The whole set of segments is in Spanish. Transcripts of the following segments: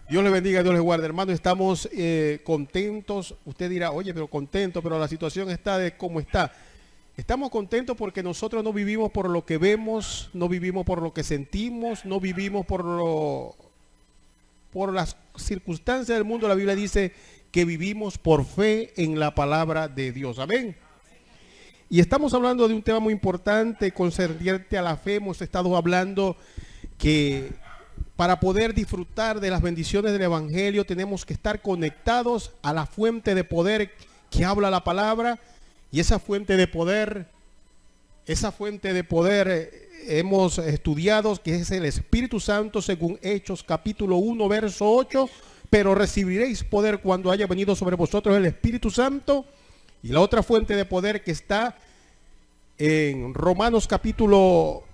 Dios les bendiga, Dios les guarde. Hermano, estamos contentos. Usted dirá, oye, pero contento, pero la situación está de cómo está. Estamos contentos porque nosotros no vivimos por lo que vemos, no vivimos por lo que sentimos, no vivimos por las circunstancias del mundo. La Biblia dice que vivimos por fe en la palabra de Dios. Amén. Y estamos hablando de un tema muy importante concerniente a la fe. Hemos estado hablando que para poder disfrutar de las bendiciones del Evangelio tenemos que estar conectados a la fuente de poder que habla la palabra. Y esa fuente de poder hemos estudiado que es el Espíritu Santo según Hechos capítulo 1 verso 8. Pero recibiréis poder cuando haya venido sobre vosotros el Espíritu Santo. Y la otra fuente de poder que está en Romanos capítulo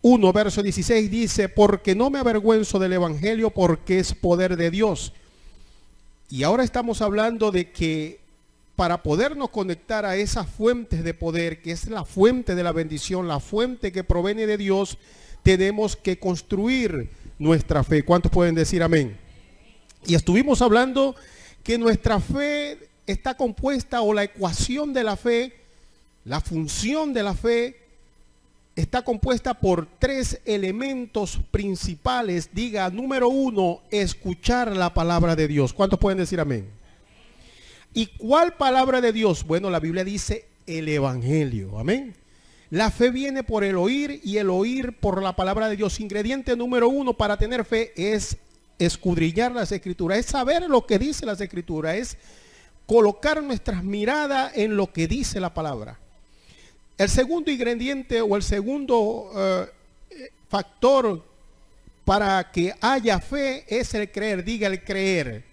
1 verso 16 dice: porque no me avergüenzo del Evangelio, porque es poder de Dios. Y ahora estamos hablando de que para podernos conectar a esas fuentes de poder, que es la fuente de la bendición, la fuente que proviene de Dios, tenemos que construir nuestra fe. ¿Cuántos pueden decir amén? Y estuvimos hablando que nuestra fe está compuesta, o la ecuación de la fe, la función de la fe, está compuesta por tres elementos principales. Diga, número uno, escuchar la palabra de Dios. ¿Cuántos pueden decir amén? ¿Y cuál palabra de Dios? Bueno, la Biblia dice el Evangelio. Amén. La fe viene por el oír y el oír por la palabra de Dios. Ingrediente número uno para tener fe es escudriñar las Escrituras, es saber lo que dice las Escrituras, es colocar nuestras miradas en lo que dice la palabra. El segundo ingrediente o el segundo factor para que haya fe es el creer. Diga, el creer.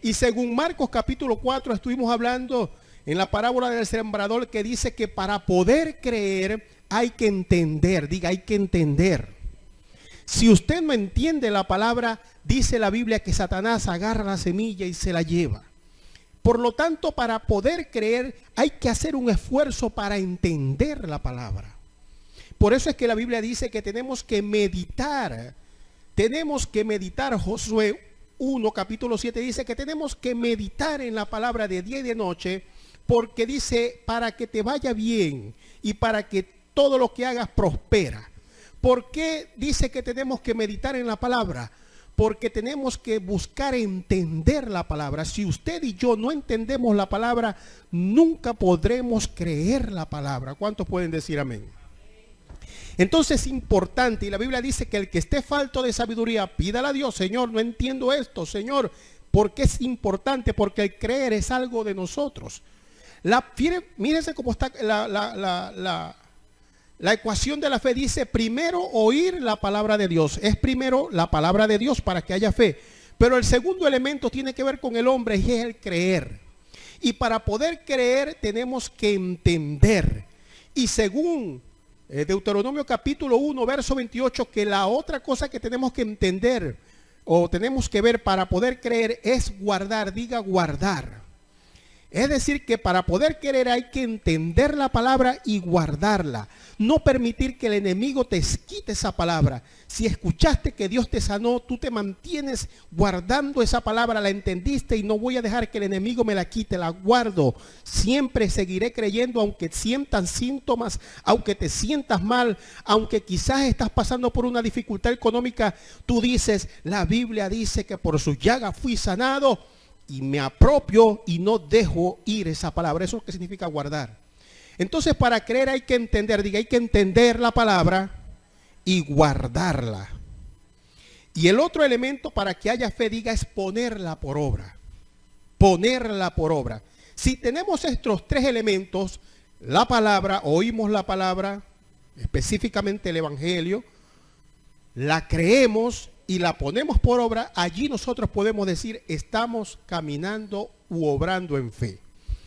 Y según Marcos capítulo 4 estuvimos hablando en la parábola del sembrador, que dice que para poder creer hay que entender. Diga, hay que entender. Si usted no entiende la palabra, dice la Biblia que Satanás agarra la semilla y se la lleva. Por lo tanto, para poder creer hay que hacer un esfuerzo para entender la palabra. Por eso es que la Biblia dice que tenemos que meditar. Tenemos que meditar. Josué 1 capítulo 7 dice que tenemos que meditar en la palabra de día y de noche, porque dice para que te vaya bien y para que todo lo que hagas prospera. ¿Por qué dice que tenemos que meditar en la palabra? Porque tenemos que buscar entender la palabra. Si usted y yo no entendemos la palabra, nunca podremos creer la palabra. ¿Cuántos pueden decir amén? Entonces es importante, y la Biblia dice que el que esté falto de sabiduría, pídala a Dios. Señor, no entiendo esto, Señor. ¿Por qué es importante? Porque el creer es algo de nosotros. Mírense cómo está la ecuación de la fe. Dice primero oír la palabra de Dios. Es primero la palabra de Dios para que haya fe. Pero el segundo elemento tiene que ver con el hombre y es el creer. Y para poder creer tenemos que entender. Y según Deuteronomio capítulo 1 verso 28, que la otra cosa que tenemos que entender o tenemos que ver para poder creer es guardar. Diga, guardar. Es decir, que para poder creer hay que entender la palabra y guardarla. No permitir que el enemigo te quite esa palabra. Si escuchaste que Dios te sanó, tú te mantienes guardando esa palabra, la entendiste y no voy a dejar que el enemigo me la quite, la guardo. Siempre seguiré creyendo aunque sientan síntomas, aunque te sientas mal, aunque quizás estás pasando por una dificultad económica. Tú dices, la Biblia dice que por sus llagas fui sanado. Y me apropio y no dejo ir esa palabra. Eso es lo que significa guardar. Entonces, para creer hay que entender. Diga, hay que entender la palabra y guardarla. Y el otro elemento para que haya fe, diga, es ponerla por obra. Ponerla por obra. Si tenemos estos tres elementos, la palabra, oímos la palabra, específicamente el Evangelio, la creemos y la ponemos por obra, allí nosotros podemos decir estamos caminando u obrando en fe.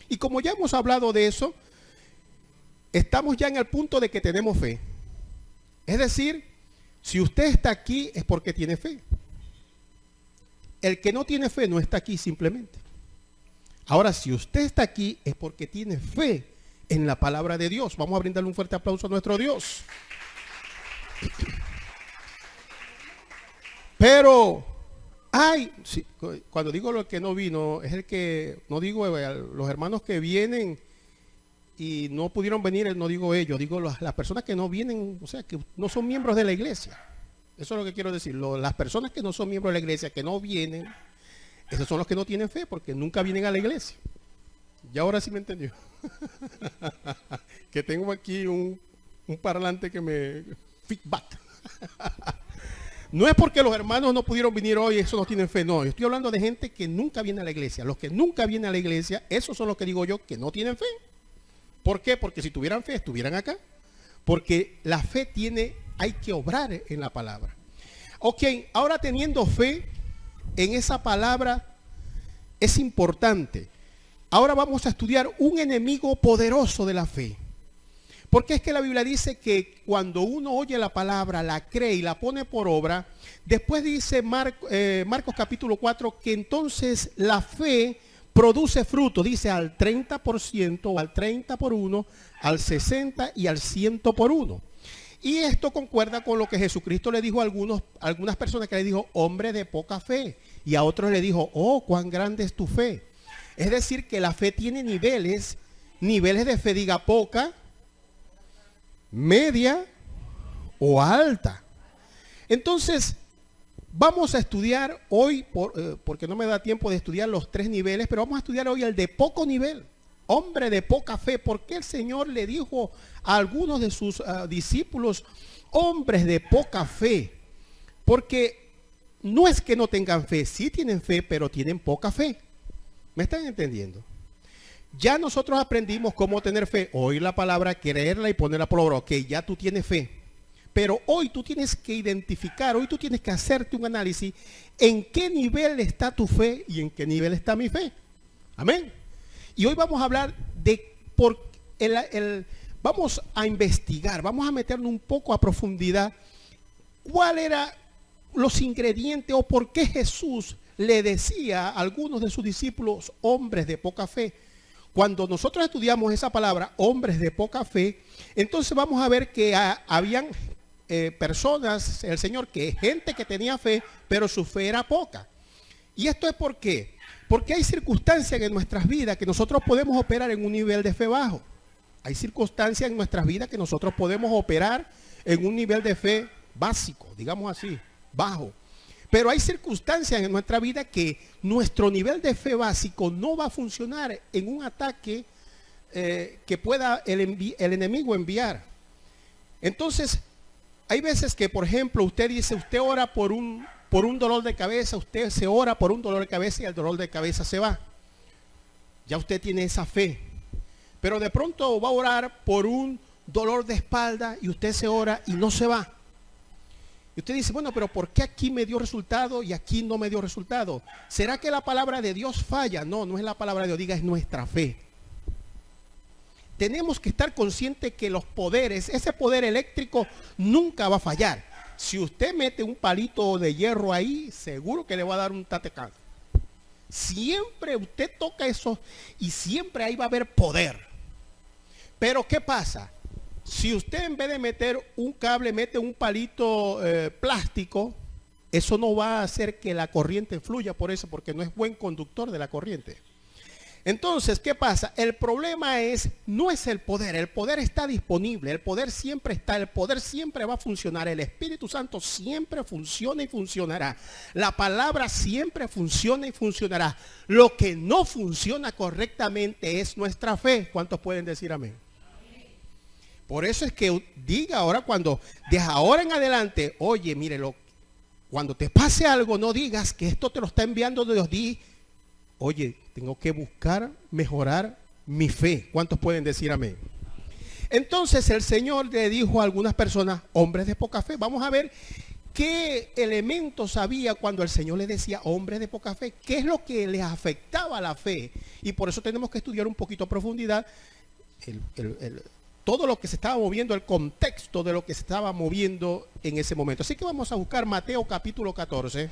Y como ya hemos hablado de eso, estamos ya en el punto de que tenemos fe. Es decir, si usted está aquí es porque tiene fe. El que no tiene fe no está aquí simplemente. Ahora, si usted está aquí es porque tiene fe en la palabra de Dios. Vamos a brindarle un fuerte aplauso a nuestro Dios. Pero Ay, sí, cuando digo lo que no vino, es el que, no digo los hermanos que vienen y no pudieron venir, no digo ellos, digo las personas que no vienen, o sea, que no son miembros de la iglesia. Eso es lo que quiero decir. Las personas que no son miembros de la iglesia, que no vienen, esos son los que no tienen fe porque nunca vienen a la iglesia. Y ahora sí me entendió. Que tengo aquí un parlante que me feedback. No es porque los hermanos no pudieron venir hoy, eso no tienen fe, no. Yo estoy hablando de gente que nunca viene a la iglesia. Los que nunca vienen a la iglesia, esos son los que digo yo que no tienen fe. ¿Por qué? Porque si tuvieran fe, estuvieran acá. Porque la fe hay que obrar en la palabra. Ok, ahora teniendo fe en esa palabra es importante. Ahora vamos a estudiar un enemigo poderoso de la fe. Porque es que la Biblia dice que cuando uno oye la palabra, la cree y la pone por obra, después dice Marcos capítulo 4 que entonces la fe produce fruto, dice al 30%, al 30 por 1, al 60 y al 100 por 1. Y esto concuerda con lo que Jesucristo le dijo a algunas personas que le dijo, hombre de poca fe. Y a otros le dijo, oh, cuán grande es tu fe. Es decir, que la fe tiene niveles de fe, diga poca, media o alta. Entonces, vamos a estudiar hoy, porque no me da tiempo de estudiar los 3 niveles, pero vamos a estudiar hoy el de poco nivel. Hombre de poca fe, porque el Señor le dijo a algunos de sus discípulos, hombres de poca fe, porque no es que no tengan fe, sí tienen fe, pero tienen poca fe. ¿Me están entendiendo? Ya nosotros aprendimos cómo tener fe, oír la palabra, creerla y ponerla por obra. Ok, ya tú tienes fe, pero hoy tú tienes que identificar, hoy tú tienes que hacerte un análisis en qué nivel está tu fe y en qué nivel está mi fe. Amén. Y hoy vamos a hablar de vamos a investigar, vamos a meternos un poco a profundidad cuál era los ingredientes o por qué Jesús le decía a algunos de sus discípulos hombres de poca fe. Cuando nosotros estudiamos esa palabra, hombres de poca fe, entonces vamos a ver que habían personas, el Señor, gente que tenía fe, pero su fe era poca. ¿Y esto es por qué? Porque hay circunstancias en nuestras vidas que nosotros podemos operar en un nivel de fe bajo. Hay circunstancias en nuestras vidas que nosotros podemos operar en un nivel de fe básico, digamos así, bajo. Pero hay circunstancias en nuestra vida que nuestro nivel de fe básico no va a funcionar en un ataque que pueda el enemigo enviar. Entonces, hay veces que, por ejemplo, usted dice, usted ora por un dolor de cabeza, usted se ora por un dolor de cabeza y el dolor de cabeza se va. Ya usted tiene esa fe. Pero de pronto va a orar por un dolor de espalda y usted se ora y no se va. Y usted dice, bueno, pero ¿por qué aquí me dio resultado y aquí no me dio resultado? ¿Será que la palabra de Dios falla? No, no es la palabra de Dios, diga, es nuestra fe. Tenemos que estar conscientes que los poderes, ese poder eléctrico nunca va a fallar. Si usted mete un palito de hierro ahí, seguro que le va a dar un tatecán. Siempre usted toca eso y siempre ahí va a haber poder. Pero ¿qué pasa? Si usted en vez de meter un cable, mete un palito plástico, eso no va a hacer que la corriente fluya por eso, porque no es buen conductor de la corriente. Entonces, ¿qué pasa? El problema no es el poder está disponible, el poder siempre está, el poder siempre va a funcionar, el Espíritu Santo siempre funciona y funcionará, la palabra siempre funciona y funcionará. Lo que no funciona correctamente es nuestra fe. ¿Cuántos pueden decir amén? Por eso es que diga ahora desde ahora en adelante, oye, mírelo, cuando te pase algo, no digas que esto te lo está enviando Dios, oye, tengo que buscar mejorar mi fe. ¿Cuántos pueden decir amén? Entonces el Señor le dijo a algunas personas, hombres de poca fe, vamos a ver qué elementos había cuando el Señor le decía hombres de poca fe, qué es lo que les afectaba a la fe. Y por eso tenemos que estudiar un poquito a profundidad todo lo que se estaba moviendo, el contexto de lo que se estaba moviendo en ese momento. Así que vamos a buscar Mateo capítulo 14.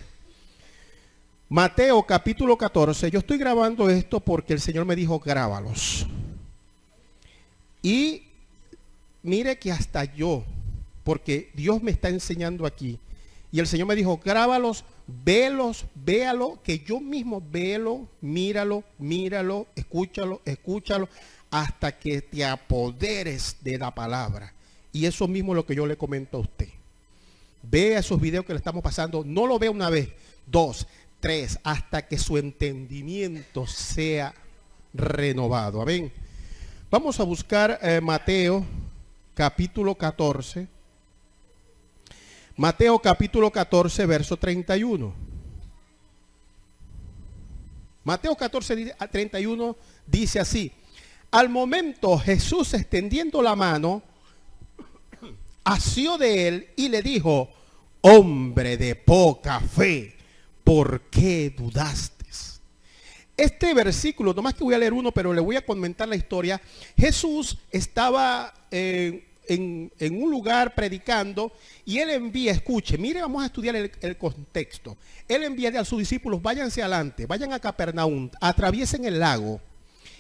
Mateo capítulo 14. Yo estoy grabando esto porque el Señor me dijo, grábalos. Y mire que hasta yo, porque Dios me está enseñando aquí, Y el Señor me dijo, grábalos, véalo, que yo mismo véalo, míralo, escúchalo, hasta que te apoderes de la palabra. Y eso mismo es lo que yo le comento a usted. Vea esos videos que le estamos pasando, no lo vea una vez, 2, 3, hasta que su entendimiento sea renovado. Amén. Vamos a buscar Mateo capítulo 14. Mateo capítulo 14, verso 31. Mateo 14, 31 dice así: al momento Jesús, extendiendo la mano, asió de él y le dijo: hombre de poca fe, ¿por qué dudaste? Este versículo, nomás que voy a leer uno, pero le voy a comentar la historia. Jesús estaba en un lugar predicando y él envía, escuche, mire, vamos a estudiar el contexto. Él envía a sus discípulos, váyanse adelante, vayan a Capernaum, atraviesen el lago.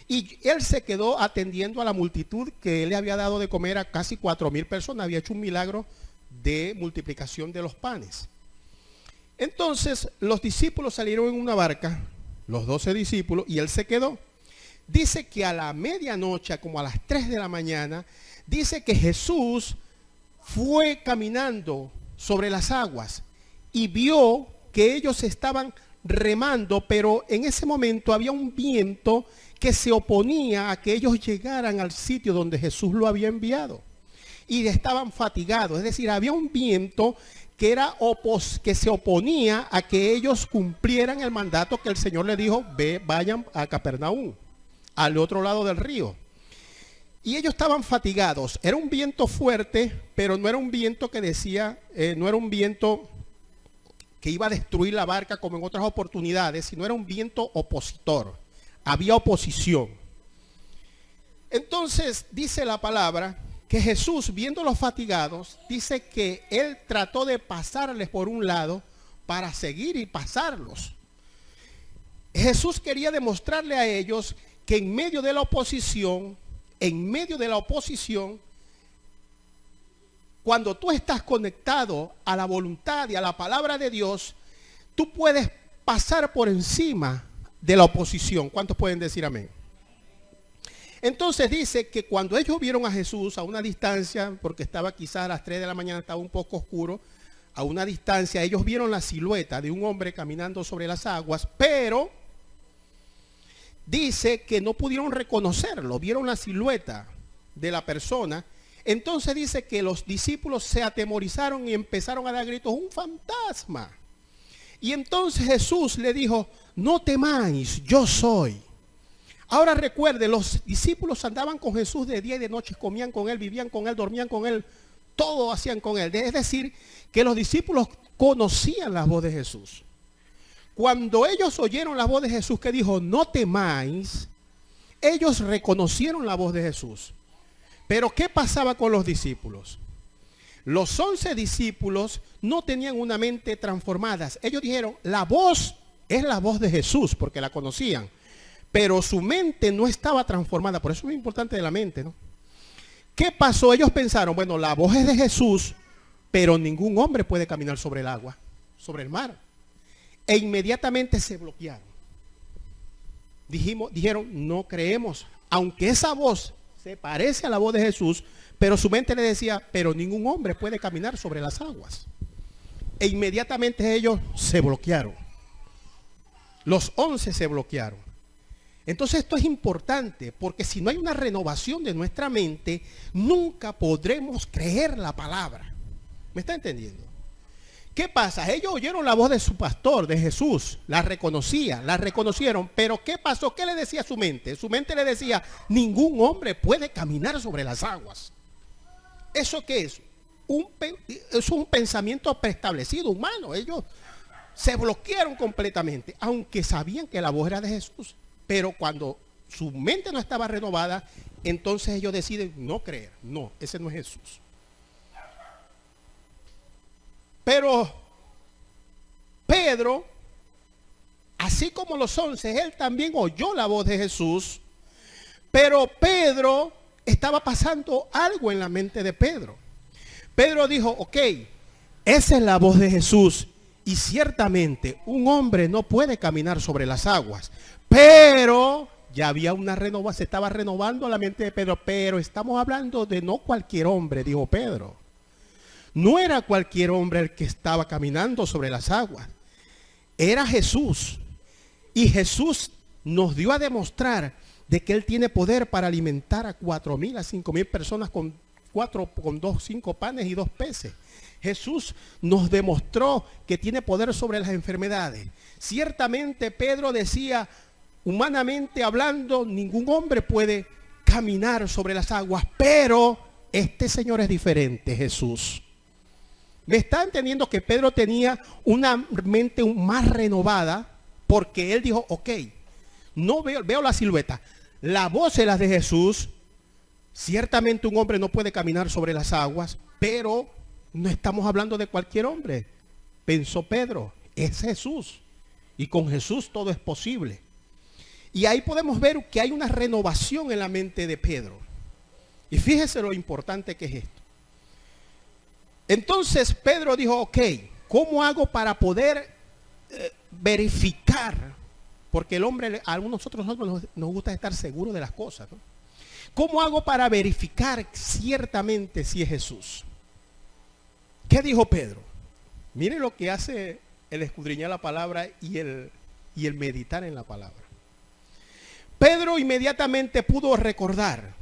Y él se quedó atendiendo a la multitud que él le había dado de comer a casi 4,000 personas. Había hecho un milagro de multiplicación de los panes. Entonces los discípulos salieron en una barca, los 12 discípulos, y él se quedó. Dice que a la medianoche, como a las 3 de la mañana, dice que Jesús fue caminando sobre las aguas y vio que ellos estaban remando, pero en ese momento había un viento que se oponía a que ellos llegaran al sitio donde Jesús lo había enviado. Y estaban fatigados, es decir, había un viento que se oponía a que ellos cumplieran el mandato que el Señor les dijo: vayan a Capernaum, al otro lado del río. Y ellos estaban fatigados. Era un viento fuerte, pero no era un viento que decía, no era un viento que iba a destruir la barca como en otras oportunidades, sino era un viento opositor. Había oposición. Entonces dice la palabra que Jesús, viéndolos fatigados, dice que él trató de pasarles por un lado para seguir y pasarlos. Jesús quería demostrarle a ellos que en medio de la oposición, cuando tú estás conectado a la voluntad y a la palabra de Dios, tú puedes pasar por encima de la oposición. ¿Cuántos pueden decir amén? Entonces dice que cuando ellos vieron a Jesús a una distancia, porque estaba quizás a las 3 de la mañana, estaba un poco oscuro, a una distancia, ellos vieron la silueta de un hombre caminando sobre las aguas, pero dice que no pudieron reconocerlo, vieron la silueta de la persona. Entonces dice que los discípulos se atemorizaron y empezaron a dar gritos: ¡un fantasma! Y entonces Jesús le dijo: no temáis, yo soy. Ahora recuerde, los discípulos andaban con Jesús de día y de noche, comían con él, vivían con él, dormían con él, todo hacían con él. Es decir, que los discípulos conocían la voz de Jesús. Cuando ellos oyeron la voz de Jesús que dijo: no temáis, ellos reconocieron la voz de Jesús. Pero ¿qué pasaba con los discípulos? Los 11 discípulos no tenían una mente transformada. Ellos dijeron: la voz es la voz de Jesús, porque la conocían. Pero su mente no estaba transformada. Por eso es muy importante de la mente, ¿no? ¿Qué pasó? Ellos pensaron: bueno, la voz es de Jesús, pero ningún hombre puede caminar sobre el agua, sobre el mar. E inmediatamente se bloquearon. Dijeron: no creemos. Aunque esa voz se parece a la voz de Jesús, pero su mente le decía: pero ningún hombre puede caminar sobre las aguas. E inmediatamente ellos se bloquearon. Los 11 se bloquearon. Entonces esto es importante, porque si no hay una renovación de nuestra mente, nunca podremos creer la palabra. ¿Me está entendiendo? ¿Qué pasa? Ellos oyeron la voz de su pastor, de Jesús, la reconocieron, pero ¿qué pasó? ¿Qué le decía su mente? Su mente le decía: ningún hombre puede caminar sobre las aguas. ¿Eso qué es? Es un pensamiento preestablecido, humano. Ellos se bloquearon completamente, aunque sabían que la voz era de Jesús. Pero cuando su mente no estaba renovada, entonces ellos deciden no creer. No, ese no es Jesús. Pero Pedro, así como los 11, él también oyó la voz de Jesús. Pero Pedro, estaba pasando algo en la mente de Pedro. Pedro dijo: ok, Esa es la voz de Jesús. Y ciertamente un hombre no puede caminar sobre las aguas. Pero ya había una renovación, se estaba renovando la mente de Pedro. Pero estamos hablando de no cualquier hombre, dijo Pedro. No era cualquier hombre el que estaba caminando sobre las aguas. Era Jesús. Y Jesús nos dio a demostrar de que Él tiene poder para alimentar a 4,000 a 5,000 personas con 5 panes y 2 peces. Jesús nos demostró que tiene poder sobre las enfermedades. Ciertamente Pedro decía, humanamente hablando, ningún hombre puede caminar sobre las aguas, pero este Señor es diferente, Jesús. ¿Me está entendiendo que Pedro tenía una mente más renovada? Porque él dijo, ok, no veo la silueta. La voz es la de Jesús. Ciertamente un hombre no puede caminar sobre las aguas, pero no estamos hablando de cualquier hombre. Pensó Pedro, es Jesús. Y con Jesús todo es posible. Y ahí podemos ver que hay una renovación en la mente de Pedro. Y fíjese lo importante que es esto. Entonces Pedro dijo, ok, ¿cómo hago para poder verificar? Porque el hombre, a nosotros nos gusta estar seguros de las cosas, ¿no? ¿Cómo hago para verificar ciertamente si es Jesús? ¿Qué dijo Pedro? Mire lo que hace el escudriñar la palabra y el meditar en la palabra. Pedro inmediatamente pudo recordar,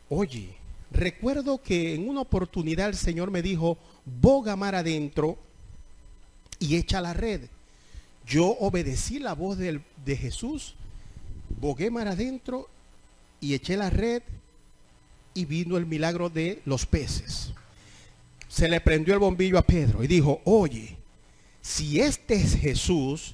oye, recuerdo que en una oportunidad el Señor me dijo, boga mar adentro y echa la red. Yo obedecí la voz de Jesús, bogué mar adentro y eché la red y vino el milagro de los peces. Se le prendió el bombillo a Pedro y dijo, oye, si este es Jesús,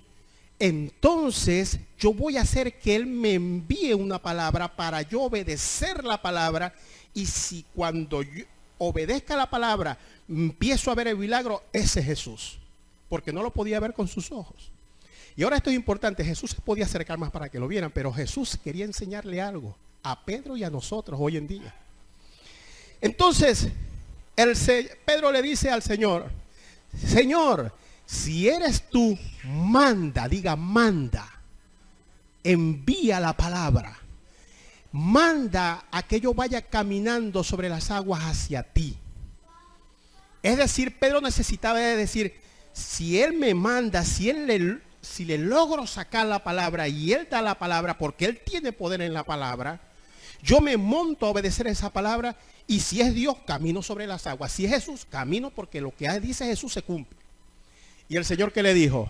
entonces yo voy a hacer que Él me envíe una palabra para yo obedecer la palabra. Y si cuando yo obedezca la palabra empiezo a ver el milagro, ese es Jesús. Porque no lo podía ver con sus ojos. Y ahora esto es importante, Jesús se podía acercar más para que lo vieran, pero Jesús quería enseñarle algo a Pedro y a nosotros hoy en día. Entonces, Pedro le dice al Señor, Señor, si eres tú, manda, diga manda, envía la palabra, manda a que yo vaya caminando sobre las aguas hacia ti. Es decir, Pedro necesitaba decir, si Él me manda, si le logro sacar la palabra y Él da la palabra, porque Él tiene poder en la palabra, yo me monto a obedecer esa palabra. Y si es Dios, camino sobre las aguas. Si es Jesús, camino porque lo que dice Jesús se cumple. Y el Señor, ¿qué le dijo?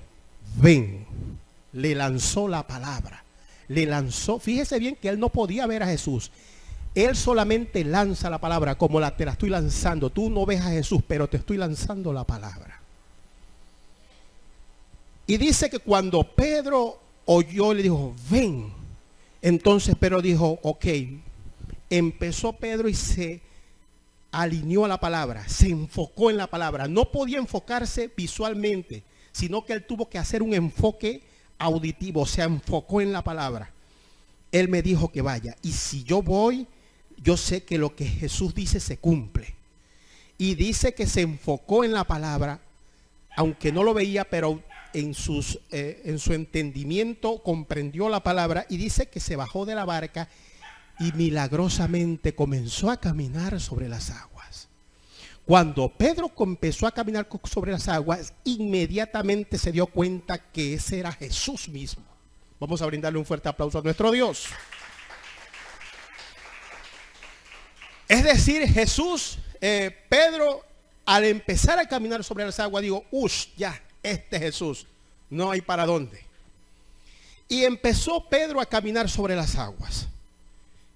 Ven. Le lanzó la palabra. Le lanzó. Fíjese bien que él no podía ver a Jesús. Él solamente lanza la palabra como te la estoy lanzando. Tú no ves a Jesús, pero te estoy lanzando la palabra. Y dice que cuando Pedro oyó, le dijo, ven. Entonces Pedro dijo, ok. Empezó Pedro y se alineó a la palabra, se enfocó en la palabra. No podía enfocarse visualmente, sino que él tuvo que hacer un enfoque auditivo, se enfocó en la palabra. Él me dijo que vaya, y si yo voy, yo sé que lo que Jesús dice se cumple. Y dice que se enfocó en la palabra, aunque no lo veía, pero en su entendimiento comprendió la palabra, y dice que se bajó de la barca y milagrosamente comenzó a caminar sobre las aguas. Cuando Pedro empezó a caminar sobre las aguas, inmediatamente se dio cuenta que ese era Jesús mismo. Vamos a brindarle un fuerte aplauso a nuestro Dios. Es decir, Jesús, Pedro, al empezar a caminar sobre las aguas, dijo, ya, este es Jesús, no hay para dónde. Y empezó Pedro a caminar sobre las aguas.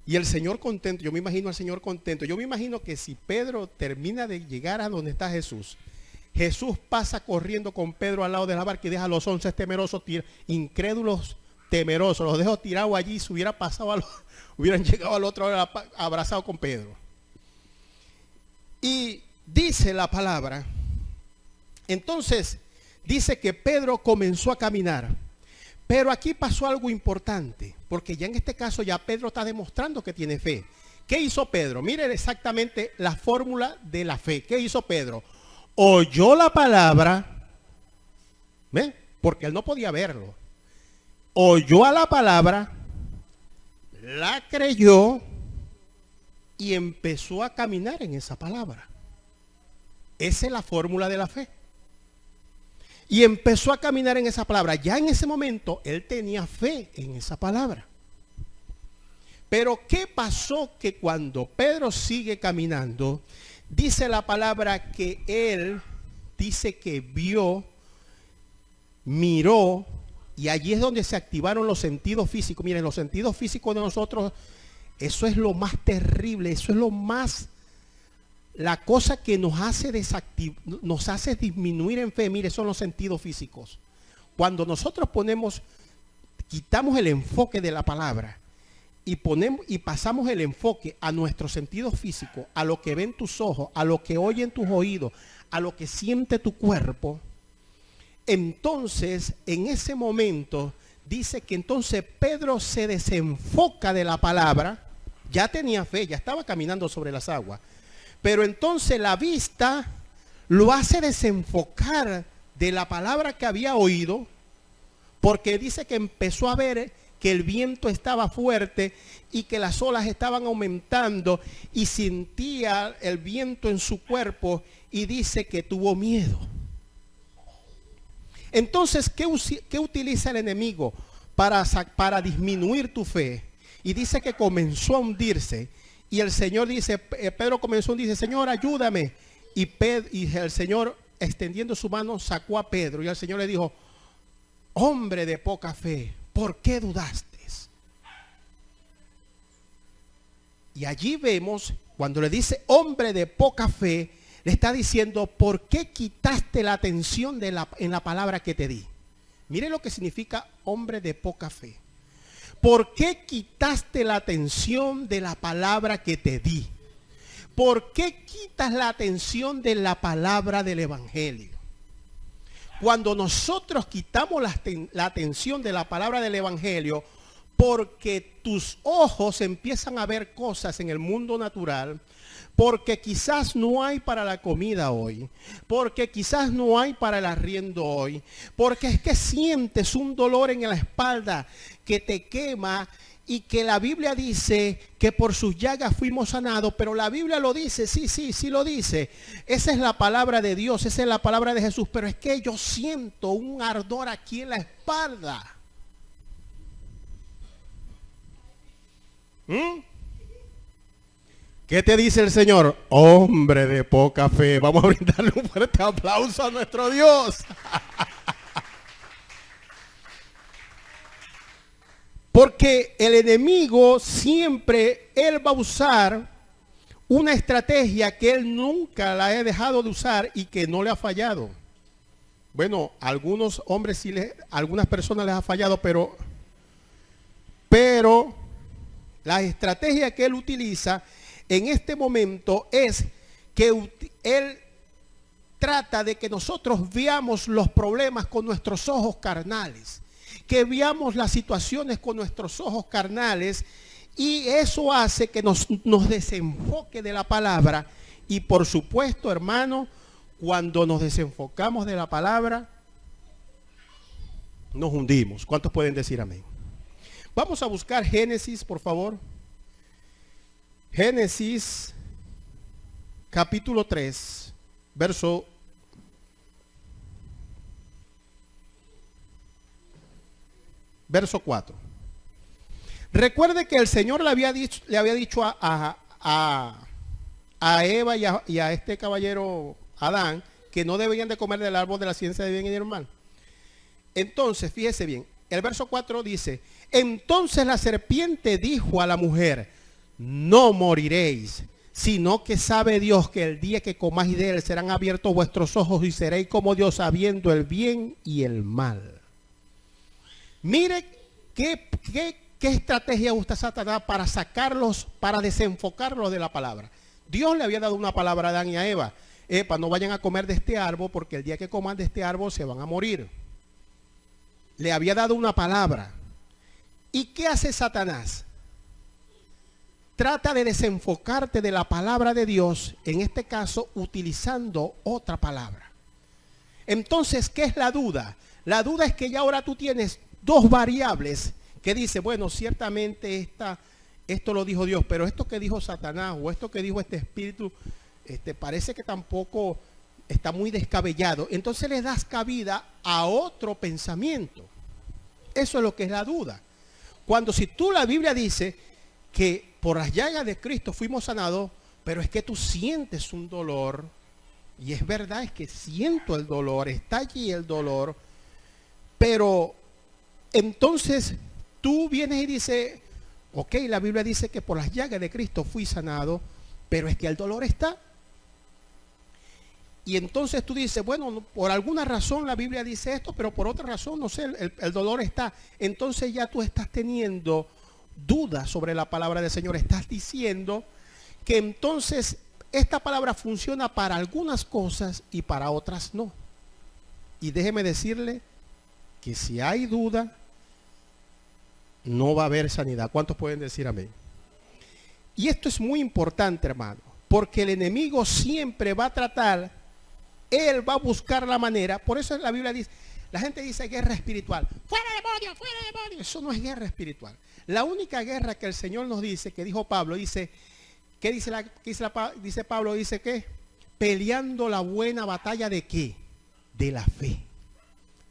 Y el Señor contento, yo me imagino al Señor contento. Yo me imagino que si Pedro termina de llegar a donde está Jesús, Jesús pasa corriendo con Pedro al lado de la barca y deja a los 11 temerosos, incrédulos temerosos, los dejó tirados allí, se hubiera pasado, hubieran llegado al otro lado abrazado con Pedro. Y dice la palabra, entonces dice que Pedro comenzó a caminar. Pero aquí pasó algo importante, porque ya en este caso ya Pedro está demostrando que tiene fe. ¿Qué hizo Pedro? Miren exactamente la fórmula de la fe. ¿Qué hizo Pedro? oyó la palabra, ¿ve? Porque él no podía verlo. Oyó a la palabra, la creyó y empezó a caminar en esa palabra. Esa es la fórmula de la fe. Y empezó a caminar en esa palabra. Ya en ese momento él tenía fe en esa palabra. Pero ¿qué pasó? Que cuando Pedro sigue caminando, dice la palabra que él dice que vio, miró, y allí es donde se activaron los sentidos físicos. Miren, los sentidos físicos de nosotros, eso es lo más terrible, eso es lo más, la cosa que nos hace nos hace disminuir en fe. Mire, son los sentidos físicos. Cuando nosotros quitamos el enfoque de la palabra y pasamos el enfoque a nuestros sentidos físicos, a lo que ven tus ojos, a lo que oyen tus oídos, a lo que siente tu cuerpo, entonces en ese momento dice que entonces Pedro se desenfoca de la palabra. Ya tenía fe, ya estaba caminando sobre las aguas, pero entonces la vista lo hace desenfocar de la palabra que había oído, porque dice que empezó a ver que el viento estaba fuerte y que las olas estaban aumentando y sentía el viento en su cuerpo, y dice que tuvo miedo. Entonces, ¿qué utiliza el enemigo para disminuir tu fe? Y dice que comenzó a hundirse. Y el Señor dice, Pedro comenzó a hundirse, Señor, ayúdame. Y el Señor, extendiendo su mano, sacó a Pedro. Y el Señor le dijo, hombre de poca fe, ¿por qué dudaste? Y allí vemos, cuando le dice hombre de poca fe, le está diciendo, ¿por qué quitaste la atención en la palabra que te di? Mire lo que significa hombre de poca fe. ¿Por qué quitaste la atención de la palabra que te di? ¿Por qué quitas la atención de la palabra del Evangelio? Cuando nosotros quitamos la atención de la palabra del Evangelio, porque tus ojos empiezan a ver cosas en el mundo natural, porque quizás no hay para la comida hoy, porque quizás no hay para el arriendo hoy, porque es que sientes un dolor en la espalda que te quema, y que la Biblia dice que por sus llagas fuimos sanados. Pero la Biblia lo dice, sí lo dice. Esa es la palabra de Dios, esa es la palabra de Jesús, pero es que yo siento un ardor aquí en la espalda. ¿Qué te dice el Señor? Hombre de poca fe. Vamos a brindarle un fuerte aplauso a nuestro Dios. Porque el enemigo siempre, él va a usar una estrategia que él nunca la ha dejado de usar y que no le ha fallado. Bueno, a algunos hombres sí, a algunas personas les ha fallado, pero la estrategia que él utiliza en este momento es que él trata de que nosotros veamos los problemas con nuestros ojos carnales, que veamos las situaciones con nuestros ojos carnales, y eso hace que nos desenfoque de la palabra. Y por supuesto, hermano, cuando nos desenfocamos de la palabra, nos hundimos. ¿Cuántos pueden decir amén? Vamos a buscar Génesis, por favor. Génesis capítulo 3, verso 4. Recuerde que el Señor le había dicho a Eva y a este caballero Adán que no debían de comer del árbol de la ciencia de bien y del mal. Entonces, fíjese bien, el verso 4 dice, entonces la serpiente dijo a la mujer, no moriréis, sino que sabe Dios que el día que comáis de él serán abiertos vuestros ojos y seréis como Dios, sabiendo el bien y el mal. Mire qué estrategia usa Satanás para sacarlos, para desenfocarlos de la palabra. Dios le había dado una palabra a Adán y a Eva. No vayan a comer de este árbol, porque el día que coman de este árbol se van a morir. Le había dado una palabra. ¿Y qué hace Satanás? trata de desenfocarte de la palabra de Dios, en este caso utilizando otra palabra. Entonces, ¿qué es la duda? La duda es que ya ahora tú tienes dos variables que dice, bueno, ciertamente esto lo dijo Dios, pero esto que dijo Satanás o esto que dijo este espíritu, parece que tampoco está muy descabellado. Entonces le das cabida a otro pensamiento. Eso es lo que es la duda. Cuando si tú la Biblia dice que por las llagas de Cristo fuimos sanados, pero es que tú sientes un dolor, y es verdad, es que siento el dolor, está allí el dolor, pero entonces tú vienes y dices, ok, la Biblia dice que por las llagas de Cristo fui sanado, pero es que el dolor está. Y entonces tú dices, bueno, por alguna razón la Biblia dice esto, pero por otra razón, no sé, el dolor está. Entonces ya tú estás teniendo dudas sobre la palabra del Señor. Estás diciendo que entonces esta palabra funciona para algunas cosas y para otras no. Y déjeme decirle que si hay duda, no va a haber sanidad. ¿Cuántos pueden decir amén? Y esto es muy importante, hermano, porque el enemigo siempre va a tratar, él va a buscar la manera. Por eso la Biblia dice, la gente dice guerra espiritual. ¡Fuera demonio, fuera demonio! Eso no es guerra espiritual. La única guerra que el Señor nos dice, que dijo Pablo, dice, ¿qué dice dice Pablo? Dice que peleando la buena batalla de ¿qué? De la fe.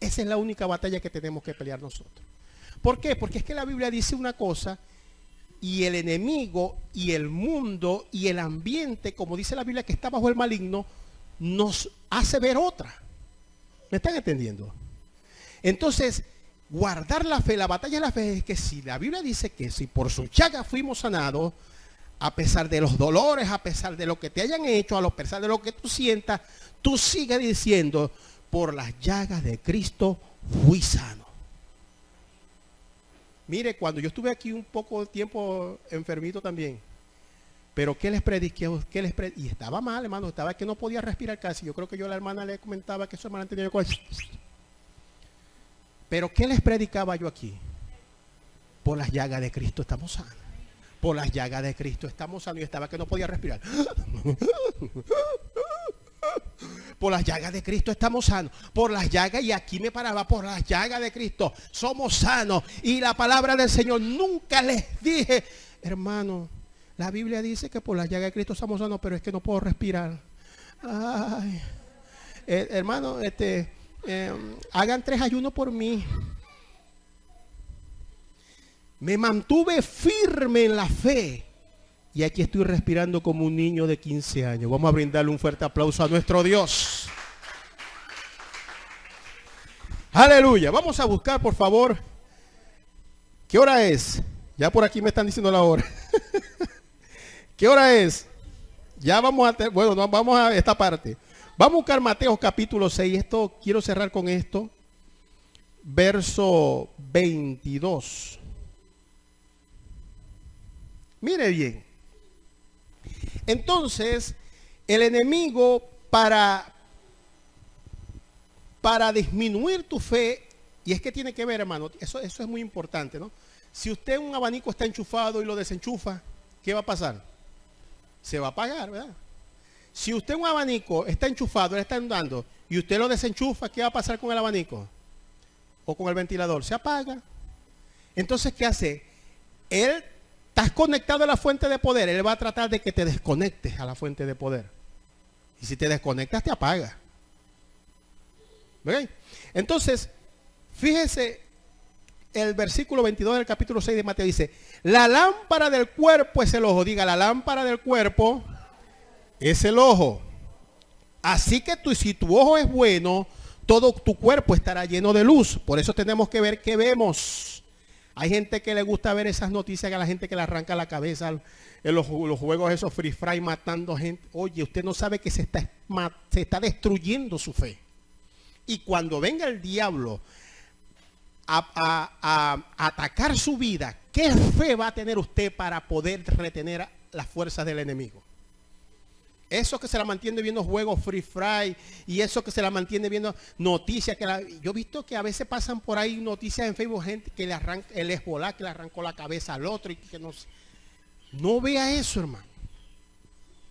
Esa es la única batalla que tenemos que pelear nosotros. ¿Por qué? Porque es que la Biblia dice una cosa y el enemigo y el mundo y el ambiente, como dice la Biblia, que está bajo el maligno, nos hace ver otra. ¿Me están entendiendo? Entonces, guardar la fe, la batalla de la fe es que si la Biblia dice que si por su llaga fuimos sanados, a pesar de los dolores, a pesar de lo que te hayan hecho, a pesar de lo que tú sientas, tú sigues diciendo, por las llagas de Cristo fui sano. Mire, cuando yo estuve aquí un poco de tiempo enfermito también, pero ¿qué les prediqué? Y estaba mal, hermano, estaba que no podía respirar casi. Yo creo que yo a la hermana le comentaba que su hermana tenía cosas. Pero ¿qué les predicaba yo aquí? Por las llagas de Cristo estamos sanos. Por las llagas de Cristo estamos sanos. Y estaba que no podía respirar. Por las llagas de Cristo estamos sanos. Por las llagas, y aquí me paraba, por las llagas de Cristo somos sanos. Y la palabra del Señor, nunca les dije, hermano, la Biblia dice que por las llagas de Cristo estamos sanos, pero es que no puedo respirar. Ay, hermano, hagan 3 ayunos por mí. Me mantuve firme en la fe. Y aquí estoy respirando como un niño de 15 años. Vamos a brindarle un fuerte aplauso a nuestro Dios. Aleluya. Vamos a buscar, por favor. ¿Qué hora es? Ya por aquí me están diciendo la hora. ¿Qué hora es? Ya vamos vamos a esta parte. Vamos a buscar Mateo capítulo 6. Esto, quiero cerrar con esto. Verso 22. Mire bien. Entonces, el enemigo para disminuir tu fe, y es que tiene que ver, hermano, eso es muy importante, ¿no? Si usted un abanico está enchufado y lo desenchufa, ¿qué va a pasar? Se va a apagar, ¿verdad? Si usted un abanico está enchufado, le está andando, y usted lo desenchufa, ¿qué va a pasar con el abanico? O con el ventilador, se apaga. Entonces, ¿qué hace? Él, estás conectado a la fuente de poder, él va a tratar de que te desconectes a la fuente de poder. Y si te desconectas, te apaga. ¿Ven? Entonces, fíjese, el versículo 22 del capítulo 6 de Mateo dice, la lámpara del cuerpo es el ojo. Diga, la lámpara del cuerpo es el ojo. Así que si tu ojo es bueno, todo tu cuerpo estará lleno de luz. Por eso tenemos que ver qué vemos. Hay gente que le gusta ver esas noticias, que a la gente que le arranca la cabeza en los juegos esos free fry matando gente. Oye, usted no sabe que se está destruyendo su fe. Y cuando venga el diablo a atacar su vida, ¿qué fe va a tener usted para poder retener las fuerzas del enemigo? Eso que se la mantiene viendo juegos free fry y eso que se la mantiene viendo noticias. Yo he visto que a veces pasan por ahí noticias en Facebook, gente que el Hezbollah que le arrancó la cabeza al otro y que no sé. No vea eso, hermano.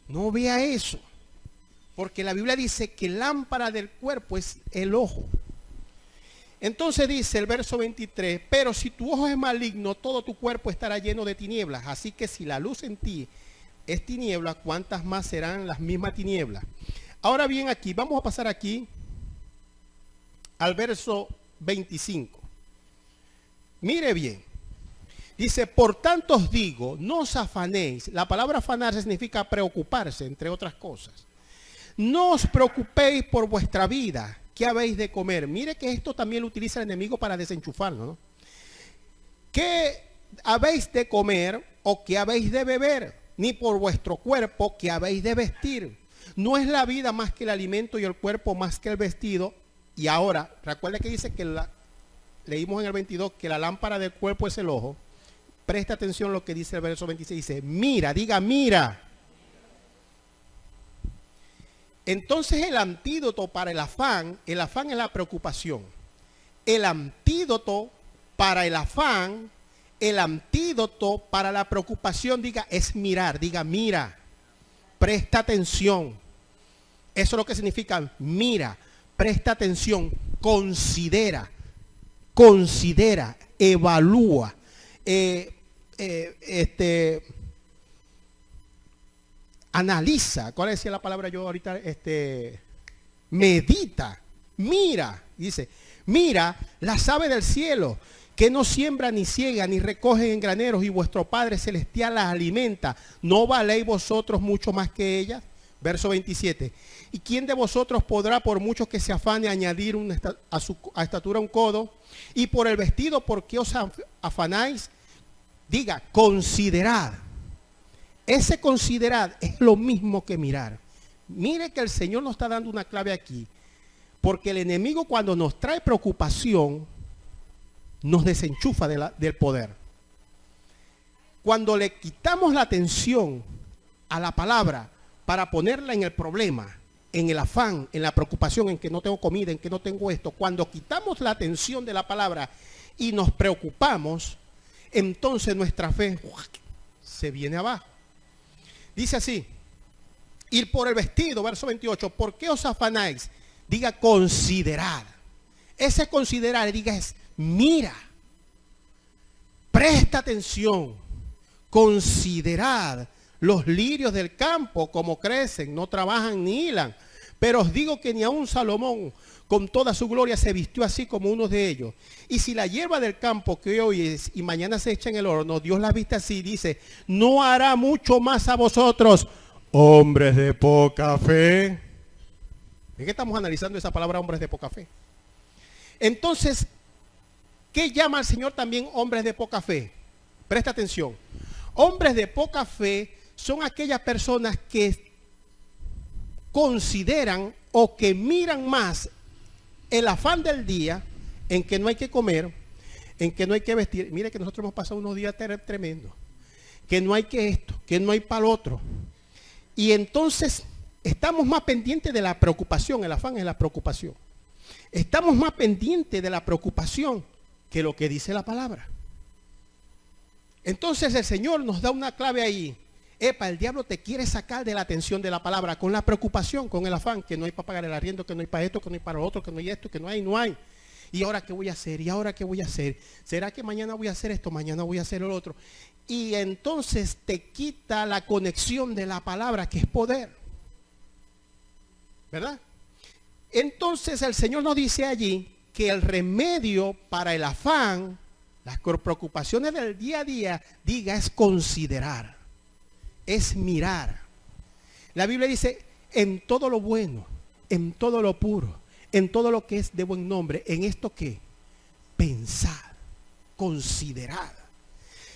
No vea eso. Porque la Biblia dice que lámpara del cuerpo es el ojo. Entonces dice el verso 23, pero si tu ojo es maligno, todo tu cuerpo estará lleno de tinieblas. Así que si la luz en ti es tiniebla, ¿cuántas más serán las mismas tinieblas? Ahora bien, aquí, vamos a pasar aquí al verso 25. Mire bien. Dice, por tanto os digo, no os afanéis. La palabra afanarse significa preocuparse, entre otras cosas. No os preocupéis por vuestra vida, ¿qué habéis de comer? Mire que esto también lo utiliza el enemigo para desenchufarnos, ¿no? ¿Qué habéis de comer o qué habéis de beber? Ni por vuestro cuerpo, ¿qué habéis de vestir? No es la vida más que el alimento y el cuerpo más que el vestido. Y ahora, recuerda que dice que leímos en el 22 que la lámpara del cuerpo es el ojo. Presta atención a lo que dice el verso 26. Dice, mira, diga, mira. Entonces el antídoto para el afán es la preocupación. El antídoto para el afán, el antídoto para la preocupación, diga, es mirar, diga, mira. Presta atención. Eso es lo que significa, mira, presta atención, considera, evalúa. Analiza, ¿cuál decía la palabra yo ahorita? Medita, mira, dice, mira las aves del cielo, que no siembran ni ciegan ni recogen en graneros, y vuestro Padre Celestial las alimenta. ¿No valéis vosotros mucho más que ellas? Verso 27. ¿Y quién de vosotros podrá, por mucho que se afane, añadir a estatura un codo? Y por el vestido, ¿por qué os afanáis? Diga, considerad. Ese considerad es lo mismo que mirar. Mire que el Señor nos está dando una clave aquí. Porque el enemigo, cuando nos trae preocupación, nos desenchufa del poder. Cuando le quitamos la atención a la palabra para ponerla en el problema, en el afán, en la preocupación, en que no tengo comida, en que no tengo esto, cuando quitamos la atención de la palabra y nos preocupamos, entonces nuestra fe se viene abajo. Dice así, ir por el vestido, verso 28, ¿por qué os afanáis? Diga, considerad. Ese considerar, diga, es mira, presta atención, considerad los lirios del campo, como crecen, no trabajan ni hilan. Pero os digo que ni aun Salomón con toda su gloria se vistió así como uno de ellos. Y si la hierba del campo que hoy es y mañana se echa en el horno, Dios la viste así, dice, no hará mucho más a vosotros, hombres de poca fe. ¿De qué estamos analizando esa palabra, hombres de poca fe? Entonces, ¿qué llama al Señor también hombres de poca fe? Presta atención. Hombres de poca fe son aquellas personas que consideran o que miran más el afán del día, en que no hay que comer, en que no hay que vestir. Mire que nosotros hemos pasado unos días tremendos, que no hay que esto, que no hay para lo otro. Y entonces estamos más pendientes de la preocupación. El afán es la preocupación. Estamos más pendientes de la preocupación que lo que dice la palabra. Entonces el Señor nos da una clave ahí. El diablo te quiere sacar de la atención de la palabra con la preocupación, con el afán, que no hay para pagar el arriendo, que no hay para esto, que no hay para lo otro, que no hay esto, que no hay. ¿Y ahora qué voy a hacer? ¿Y ahora qué voy a hacer? ¿Será que mañana voy a hacer esto? Mañana voy a hacer lo otro. Y entonces te quita la conexión de la palabra, que es poder. ¿Verdad? Entonces el Señor nos dice allí que el remedio para el afán, las preocupaciones del día a día, diga, es considerar. Es mirar. La Biblia dice, en todo lo bueno, en todo lo puro, en todo lo que es de buen nombre, en esto que pensar, considerar.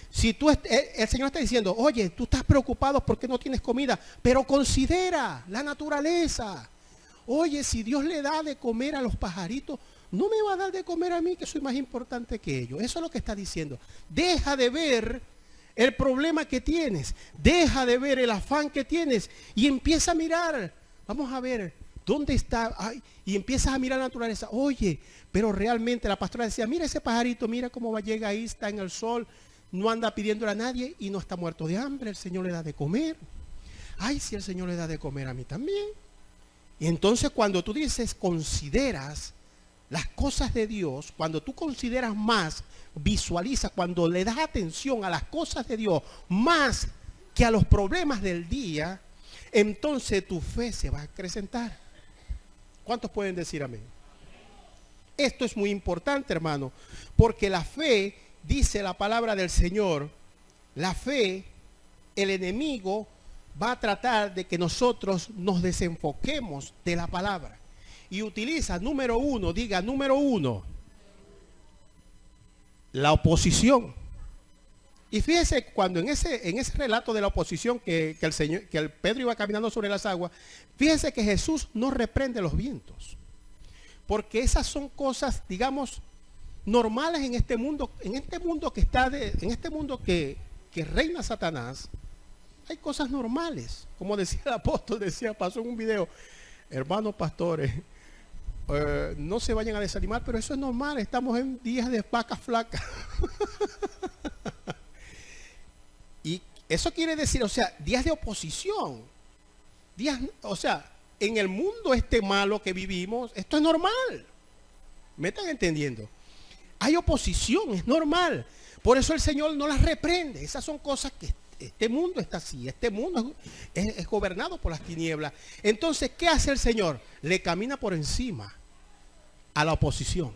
Si tú, el Señor está diciendo, oye, tú estás preocupado porque no tienes comida, pero considera la naturaleza. Oye, si Dios le da de comer a los pajaritos, no me va a dar de comer a mí, que soy más importante que ellos. Eso es lo que está diciendo. Deja de ver el problema que tienes, deja de ver el afán que tienes y empieza a mirar. Vamos a ver, ¿dónde está? Ay, y empiezas a mirar la naturaleza. Oye, pero realmente la pastora decía, mira ese pajarito, mira cómo llega ahí, está en el sol. no anda pidiéndole a nadie y no está muerto de hambre, el Señor le da de comer. Ay, si el Señor le da de comer a mí también. Y entonces cuando tú dices, consideras las cosas de Dios, cuando tú consideras más, visualizas, cuando le das atención a las cosas de Dios más que a los problemas del día, entonces tu fe se va a acrecentar. ¿Cuántos pueden decir amén? Esto es muy importante, hermano, porque la fe, dice la palabra del Señor, la fe, el enemigo va a tratar de que nosotros nos desenfoquemos de la palabra. Y utiliza, número uno, diga número uno, la oposición. Y fíjese, cuando en ese relato de la oposición que el Pedro iba caminando sobre las aguas, fíjese que Jesús no reprende los vientos. Porque esas son cosas, digamos, normales en este mundo que reina Satanás. Hay cosas normales, como decía el apóstol, pasó en un video, hermanos pastores, no se vayan a desanimar, pero eso es normal, estamos en días de vacas flacas. Y eso quiere decir, o sea, días de oposición, en el mundo este malo que vivimos, esto es normal. ¿Me están entendiendo? Hay oposición, es normal. Por eso el Señor no las reprende. Esas son cosas que este mundo está así. Este mundo es gobernado por las tinieblas. Entonces, ¿qué hace el Señor? Le camina por encima a la oposición.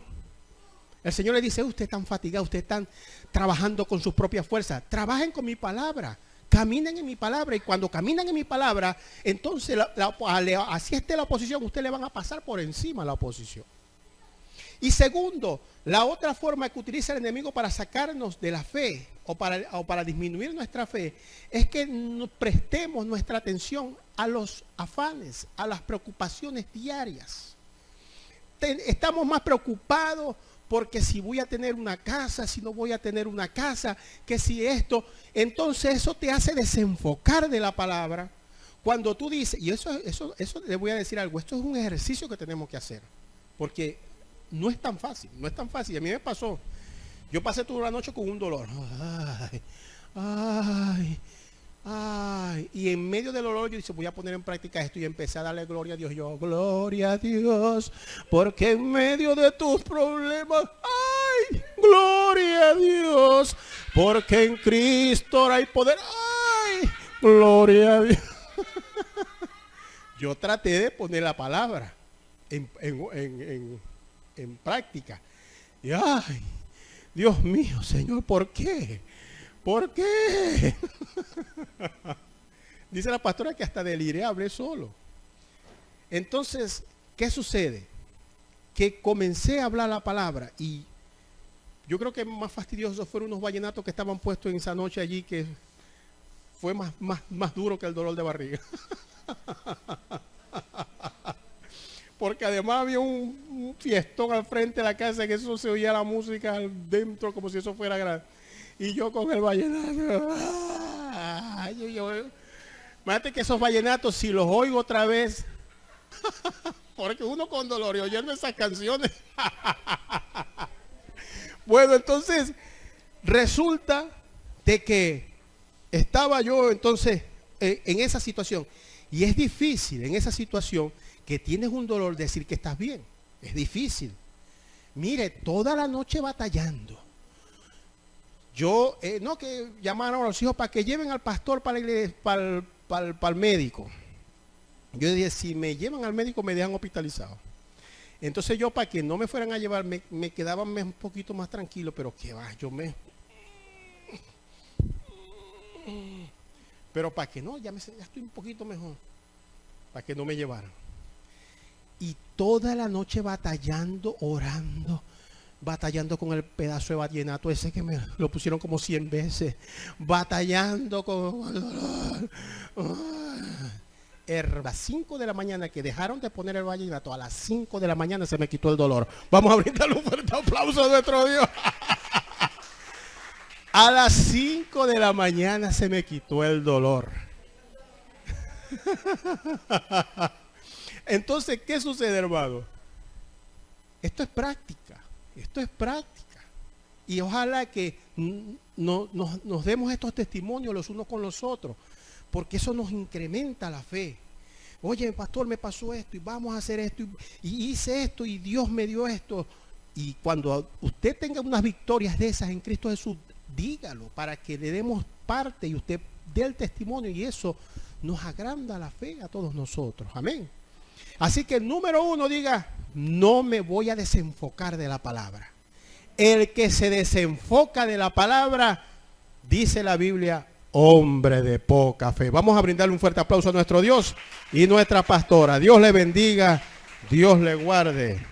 El Señor le dice, usted están fatigados, ustedes están trabajando con sus propias fuerzas. Trabajen con mi palabra. Caminen en mi palabra. Y cuando caminan en mi palabra, entonces así esté la oposición, ustedes le van a pasar por encima a la oposición. Y segundo, la otra forma que utiliza el enemigo para sacarnos de la fe o para disminuir nuestra fe es que nos prestemos nuestra atención a los afanes, a las preocupaciones diarias. Estamos más preocupados porque si voy a tener una casa, si no voy a tener una casa, que si esto, entonces eso te hace desenfocar de la palabra. Cuando tú dices, y eso le voy a decir algo, esto es un ejercicio que tenemos que hacer, porque no es tan fácil, a mí me pasó, yo pasé toda la noche con un dolor, y en medio del dolor yo dije, voy a poner en práctica esto y empecé a darle gloria a Dios. Yo, gloria a Dios, porque en medio de tus problemas, ¡ay! Gloria a Dios, porque en Cristo hay poder, ¡ay! Gloria a Dios. Yo traté de poner la palabra en práctica. Y, ¡ay! Dios mío, Señor, ¿por qué? ¿Por qué? Dice la pastora que hasta deliré, hablé solo. Entonces, ¿qué sucede? Que comencé a hablar la palabra y yo creo que más fastidiosos fueron unos vallenatos que estaban puestos en esa noche allí, que fue más duro que el dolor de barriga. Porque además había un fiestón al frente de la casa, que eso se oía la música dentro como si eso fuera grande. Y yo con el vallenato. Imagínate que esos vallenatos, si los oigo otra vez, porque uno con dolor y oyendo esas canciones. Bueno, entonces resulta de que estaba yo entonces en esa situación. Y es difícil en esa situación que tienes un dolor decir que estás bien. Es difícil. Mire, toda la noche batallando. Yo, no que llamaron a los hijos para que lleven al pastor para el médico. Yo dije, si me llevan al médico me dejan hospitalizado. Entonces yo, para que no me fueran a llevar, me quedaba un poquito más tranquilo, pero que va, pero para que no, ya estoy un poquito mejor, para que no me llevaran. Y toda la noche batallando, orando, batallando con el pedazo de vallenato ese que me lo pusieron como 100 veces, batallando con el dolor. A las 5 de la mañana que dejaron de poner el vallenato, a las 5 de la mañana se me quitó el dolor. Vamos a brindarle un fuerte aplauso a nuestro Dios. A las 5 de la mañana se me quitó el dolor. Entonces, ¿qué sucede, hermano? Esto es práctica. Y ojalá que nos demos estos testimonios los unos con los otros, porque eso nos incrementa la fe. Oye, pastor, me pasó esto y vamos a hacer esto y hice esto y Dios me dio esto. Y cuando usted tenga unas victorias de esas en Cristo Jesús, dígalo para que le demos parte y usted dé el testimonio, y eso nos agranda la fe a todos nosotros. Amén. Así que número 1, diga: no me voy a desenfocar de la palabra. El que se desenfoca de la palabra, dice la Biblia, hombre de poca fe. Vamos a brindarle un fuerte aplauso a nuestro Dios y nuestra pastora. Dios le bendiga, Dios le guarde.